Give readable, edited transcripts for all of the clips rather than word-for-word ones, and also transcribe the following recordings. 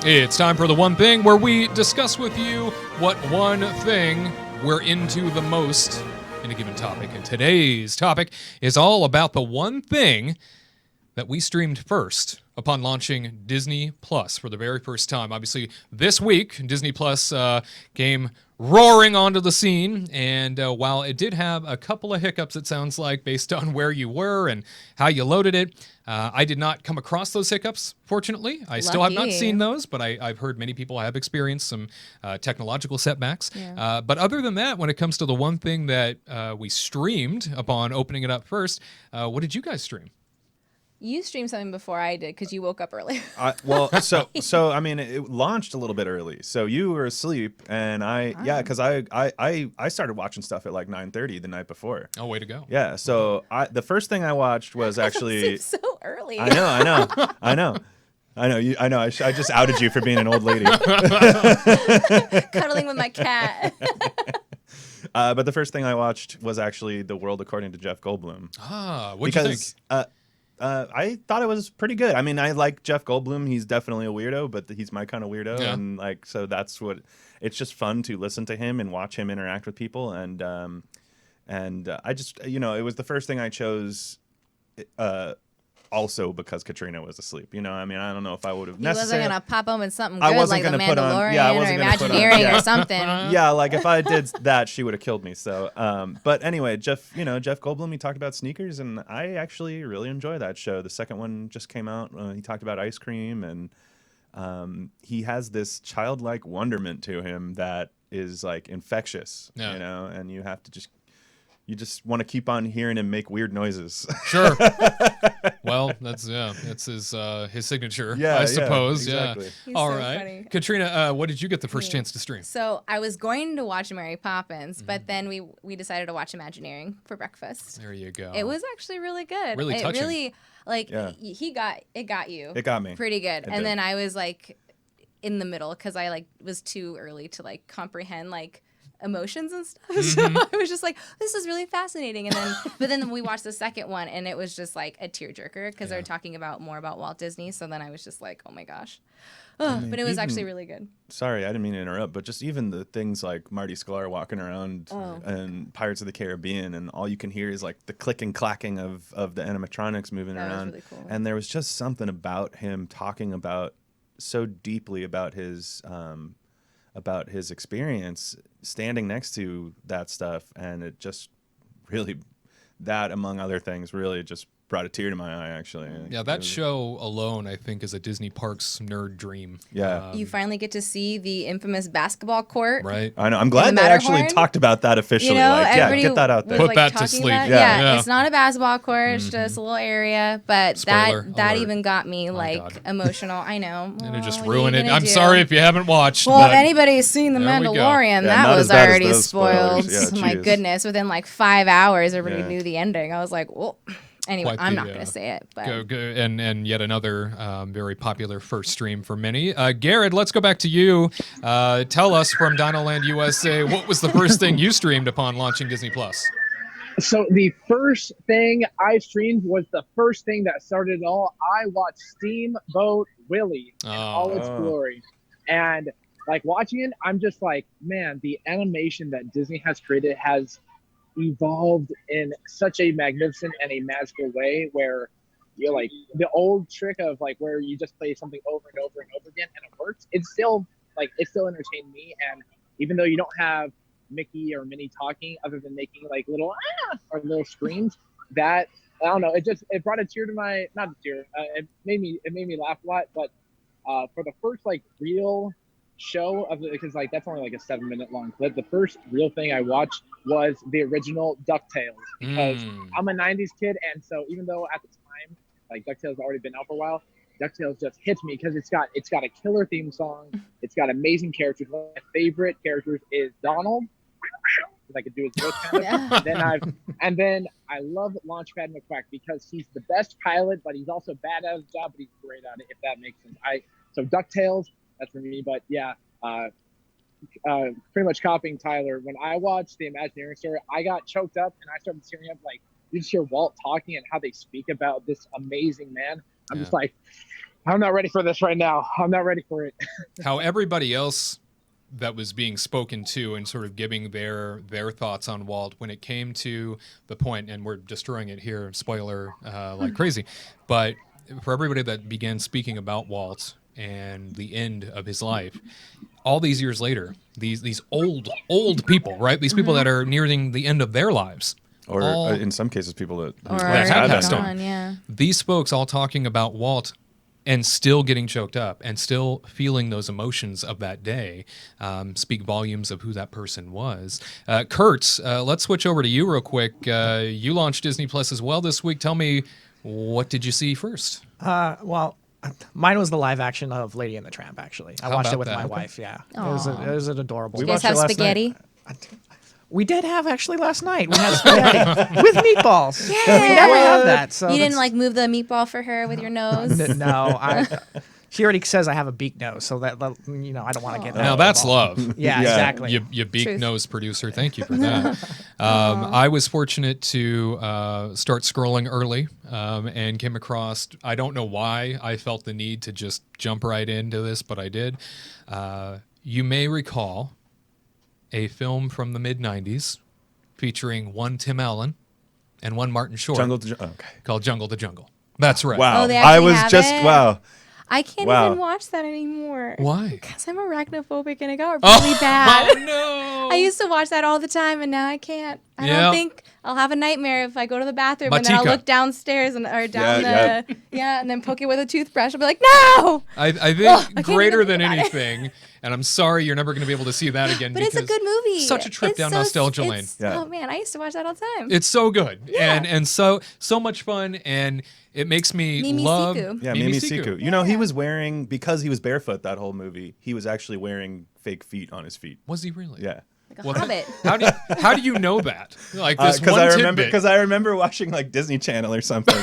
It's time for The One Thing, where we discuss with you what one thing we're into the most in a given topic. And today's topic is all about the one thing that we streamed first upon launching Disney Plus for the very first time. Obviously, this week, Disney Plus came roaring onto the scene, and while it did have a couple of hiccups, it sounds like, based on where you were and how you loaded it, I did not come across those hiccups, fortunately. I still have not seen those, but I've heard many people have experienced some technological setbacks. Yeah. But other than that, when it comes to the one thing that we streamed upon opening it up first, what did you guys stream? You streamed something before I did because you woke up early. So I mean, it launched a little bit early. So you were asleep, and because I started watching stuff at like 9:30 the night before. Oh, way to go! Yeah. So the first thing I watched was actually so early. I know. I just outed you for being an old lady. Cuddling with my cat. But the first thing I watched was actually The World According to Jeff Goldblum. What'd you think? I thought it was pretty good. I mean, I like Jeff Goldblum. He's definitely a weirdo, but he's my kind of weirdo. Yeah. And so that's what, it's just fun to listen to him and watch him interact with people. And I just, it was the first thing I chose, also because Katrina was asleep. I mean, I don't know if I would have necessarily. He wasn't going to pop on with something good like The Mandalorian or Imagineering or something. Yeah, like if I did that, she would have killed me. So, but anyway, Jeff Goldblum, he talked about sneakers, and I actually really enjoy that show. The second one just came out. He talked about ice cream, and he has this childlike wonderment to him that is like infectious, and you have to you just want to keep on hearing him make weird noises. Sure. Well, that's his signature, I suppose. Yeah, exactly. All right. Funny. Katrina, what did you get the first chance to stream? So I was going to watch Mary Poppins, but then we decided to watch Imagineering for breakfast. There you go. It was actually really good. Really touching. Really, it got you. It got me. Pretty good. And then I was like in the middle because I was too early to comprehend emotions and stuff. Mm-hmm. So I was just like, this is really fascinating. And then we watched the second one, and it was just like a tearjerker because they're talking more about Walt Disney. So then I was just like, oh my gosh. But it was actually really good. Sorry, I didn't mean to interrupt, but just even the things like Marty Sklar walking around and Pirates of the Caribbean, and all you can hear is like the click and clacking of the animatronics moving around. Was really cool. And there was just something about him talking so deeply about his experience standing next to that stuff, and it just really, that among other things, really just brought a tear to my eye, actually. Yeah, that show alone, I think, is a Disney Parks nerd dream. Yeah. You finally get to see the infamous basketball court. Right. I know. I'm glad they actually talked about that officially. Get that out there. Put that to sleep. Yeah, it's not a basketball court. It's just a little area. But Spoiler that alert. even got me emotional. I know. And it just ruined it. I'm sorry if you haven't watched. Well, if anybody's seen The Mandalorian, that was already spoiled. Yeah, my goodness. Within 5 hours, everybody knew the ending. I was like, well. Anyway, I'm not going to say it. But. And yet another very popular first stream for many. Gared, let's go back to you. Tell us from Dinoland USA, what was the first thing you streamed upon launching Disney Plus? So the first thing I streamed was the first thing that started it all. I watched Steamboat Willie in all its glory. And watching it, I'm just like, man, the animation that Disney has created has evolved in such a magnificent and a magical way, where you're the old trick of where you just play something over and over and over again and it works. It still entertained me, and even though you don't have Mickey or Minnie talking other than making little or little screams, that I don't know, it brought a tear to my, not a tear, it made me laugh a lot. But for the first real show of it, because that's only a 7-minute long clip, the first real thing I watched was the original DuckTales, because I'm a 90s kid, and so even though at the time DuckTales already been out for a while, DuckTales just hits me because it's got a killer theme song, it's got amazing characters. One of my favorite characters is Donald, because I could do his voice kind of. Yeah. Then I love Launchpad McQuack because he's the best pilot, but he's also bad at his job, but he's great at it, if that makes sense. So DuckTales, that's for me. But yeah, pretty much copying Tyler. When I watched the Imagineering story, I got choked up and I started tearing up. You just hear Walt talking and how they speak about this amazing man. I'm just like, I'm not ready for this right now. I'm not ready for it. how everybody else that was being spoken to and sort of giving their thoughts on Walt when it came to the point, and we're destroying it here, spoiler like crazy, but for everybody that began speaking about Walt and the end of his life, all these years later, these old people, right? These people that are nearing the end of their lives. Or all- in some cases, people that Or that have passed passed on. on. Yeah. These folks all talking about Walt and still getting choked up and still feeling those emotions of that day speak volumes of who that person was. Kurt, let's switch over to you real quick. You launched Disney Plus as well this week. Tell me, what did you see first? Well, mine was the live action of Lady and the Tramp. Actually, I How watched about it with that? my Okay. wife. Yeah, Aw. it was an adorable. You guys watched it have last spaghetti? We did have actually last night. We had spaghetti with meatballs. Yeah. We never have that. So You didn't that's- like move the meatball for her with your nose? No, she already says I have a beak nose, so that I don't want to get that. Now that's involved. love. Yeah, Yeah. exactly. You beak Truth. nose producer. Thank you for that. I was fortunate to start scrolling early and came across, I don't know why I felt the need to just jump right into this, but I did. You may recall a film from the mid-90s featuring one Tim Allen and one Martin Short Okay. called Jungle to Jungle. That's right. Wow. Oh, they I actually was have just it? wow. I can't Wow. even watch that anymore. Why? Because I'm arachnophobic and it got really bad. Oh, no. I used to watch that all the time and now I can't. I Yeah. don't think I'll have a nightmare if I go to the bathroom and then I'll Matika. look downstairs or down Yeah, and then poke it with a toothbrush. I'll be like, no! I think can't greater even than think about it. anything, and I'm sorry you're never going to be able to see that again. But it's a because good movie. Such a trip It's down so- nostalgia lane. it's- Yeah. Oh man, I used to watch that all the time. It's so good Yeah. and so much fun, and it makes me Mimi love Siku. Yeah, Mimi Siku. You know, he was wearing, because he was barefoot that whole movie, he was actually wearing fake feet on his feet. Was he really? Yeah. Like a Well, hobbit. How do you know that? Like this Because one I remember watching like Disney Channel or something,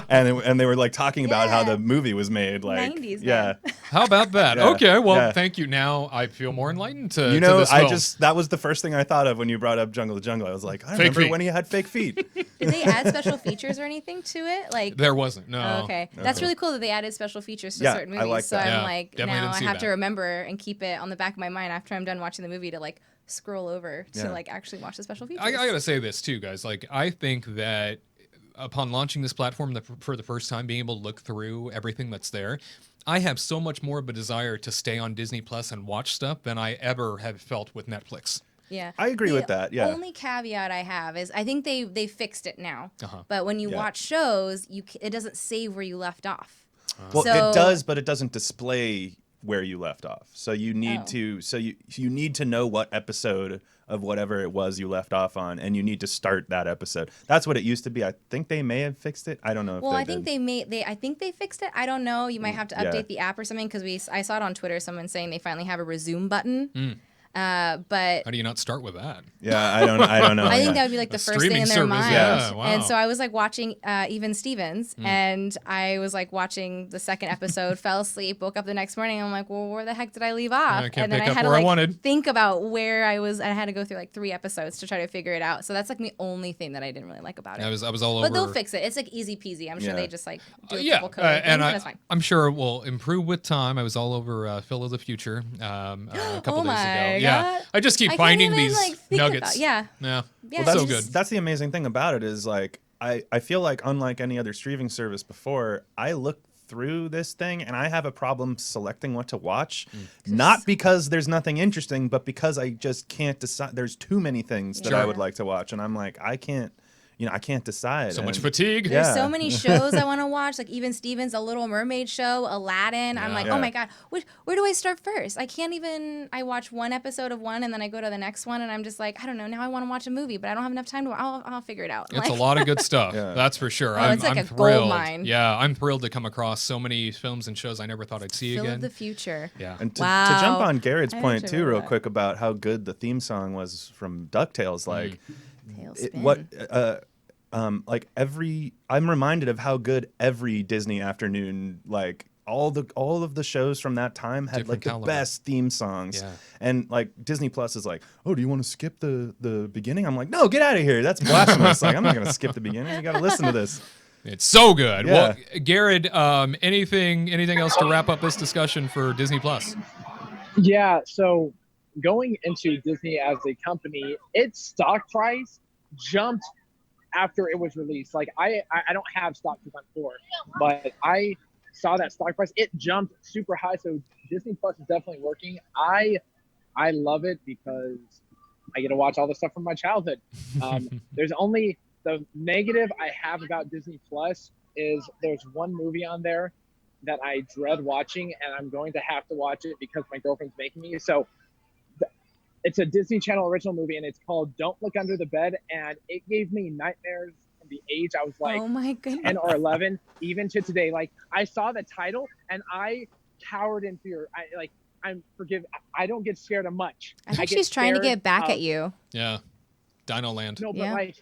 and they were like talking about how Yeah. the movie was made. Like, 90s, yeah, man. How about that? Yeah. Okay, well, Yeah. thank you. Now I feel more enlightened to you know, to this I film. just that was the first thing I thought of when you brought up Jungle to Jungle. I was like, I Fake remember feet. when he had fake feet. Did they add special features or anything to it? Like There wasn't. No. Oh, okay. That's really cool that they added special features to Yeah, certain I movies. like so that. I'm Yeah, like, definitely now didn't I see have to that. remember and keep it on the back of my mind after I'm done watching the movie to like scroll over to Yeah. like actually watch the special features. I gotta say this too, guys. Like, I think that upon launching this platform for the first time, being able to look through everything that's there, I have so much more of a desire to stay on Disney Plus and watch stuff than I ever have felt with Netflix. Yeah. I agree The with that, yeah. only caveat I have is I think they fixed it now. Uh-huh. But when you Yeah. watch shows, it doesn't save where you left off. Well, So- it does, but it doesn't display where you left off. So you need Oh. to. So you need to know what episode of whatever it was you left off on, and you need to start that episode. That's what it used to be. I think they may have fixed it. I don't know if Well, they I think did. I think they fixed it. I don't know. You might have to yeah. update the app or something because I saw it on Twitter. Someone saying they finally have a resume button. But How do you not start with that? Yeah, I don't know. I think yeah. that would be like the A first thing streaming in their service, mind. yeah, wow. And so I was like watching Even Stevens, and I was like watching the second episode, fell asleep, woke up the next morning. I'm like, well, where the heck did I leave off? I can't And then pick I up had to where I like wanted. think about where I was. I had to go through like 3 episodes to try to figure it out. So that's like the only thing that I didn't really like about it. I was all but over. they'll fix it. It's like easy peasy. I'm sure Yeah. they just like do a Yeah, couple coding things, and and it's fine. I'm sure it will improve with time. I was all over Phil of the Future a couple Oh days my ago. Yeah, God. I just keep I can't finding even, these like, think nuggets. about- yeah. yeah, Yeah, Well, so that's, good. That's the amazing thing about it is like I feel like unlike any other streaming service before, I look through this thing and I have a problem selecting what to watch. Not because there's nothing interesting, but because I just can't decide. There's too many things that I Sure. would like to watch, and I'm like, I can't decide. So much And- fatigue. Yeah. There's so many shows I want to watch, like even Stevens, A Little Mermaid show, Aladdin. I'm like, Yeah. oh my God, where do I start first? I can't even, I watch one episode of one and then I go to the next one and I'm just like, I don't know, now I want to watch a movie, but I don't have enough time to, I'll figure it out. It's Like, a lot of good stuff. Yeah. That's for sure. Oh, it's like I'm a gold thrilled. mine. Yeah, I'm thrilled to come across so many films and shows I never thought I'd see Phil again. of the Future. yeah. And to Wow. jump on Gared's I point actually too, remember real that. quick about how good the theme song was from DuckTales, like Tailspin. I'm reminded of how good every Disney afternoon, like all of the shows from that time had Different like the caliber. best theme songs. Yeah. And like Disney Plus is like, oh, do you want to skip the beginning? I'm like, no, get out of here. That's blasphemous. Like, I'm not gonna skip the beginning. You gotta listen to this. It's so good. Yeah. Well, Gared, anything else to wrap up this discussion for Disney Plus? Yeah, so going into Disney as a company, its stock price jumped after it was released. Like I don't have stock because I'm poor, but I saw that stock price. It jumped super high. So Disney Plus is definitely working. I love it because I get to watch all the stuff from my childhood. There's only the negative I have about Disney Plus is there's one movie on there that I dread watching, and I'm going to have to watch it because my girlfriend's making me. So it's a Disney Channel original movie, and it's called Don't Look Under the Bed, and it gave me nightmares from the age I was like Oh my goodness. 10 or 11, even to today. Like I saw the title, and I cowered in fear. I don't get scared of much. I think get she's trying to scared get back of- at you. Yeah. Dino Land. No, but Yeah. like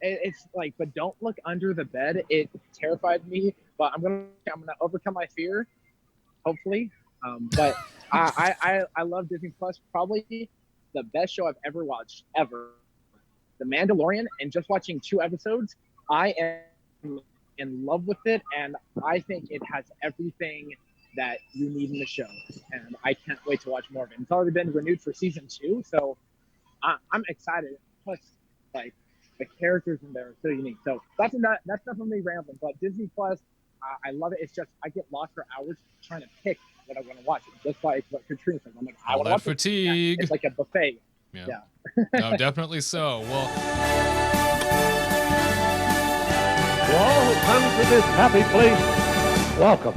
it's like, but don't look under the bed. It terrified me, but I'm gonna overcome my fear, hopefully. But I love Disney Plus. Probably the best show I've ever watched ever. The Mandalorian, and just watching 2 episodes, I am in love with it, and I think it has everything that you need in the show, and I can't wait to watch more of it. It's already been renewed for season 2, so I'm excited. Plus, like the characters in there are so unique. So that's definitely rambling. But Disney Plus, I love it. It's just I get lost for hours trying to pick what I want to watch. Just like what Katrina said, I'm like, I All want to that watch it. fatigue. It's like a buffet. Yeah. No, definitely so. Well, To all who come to this happy place, welcome.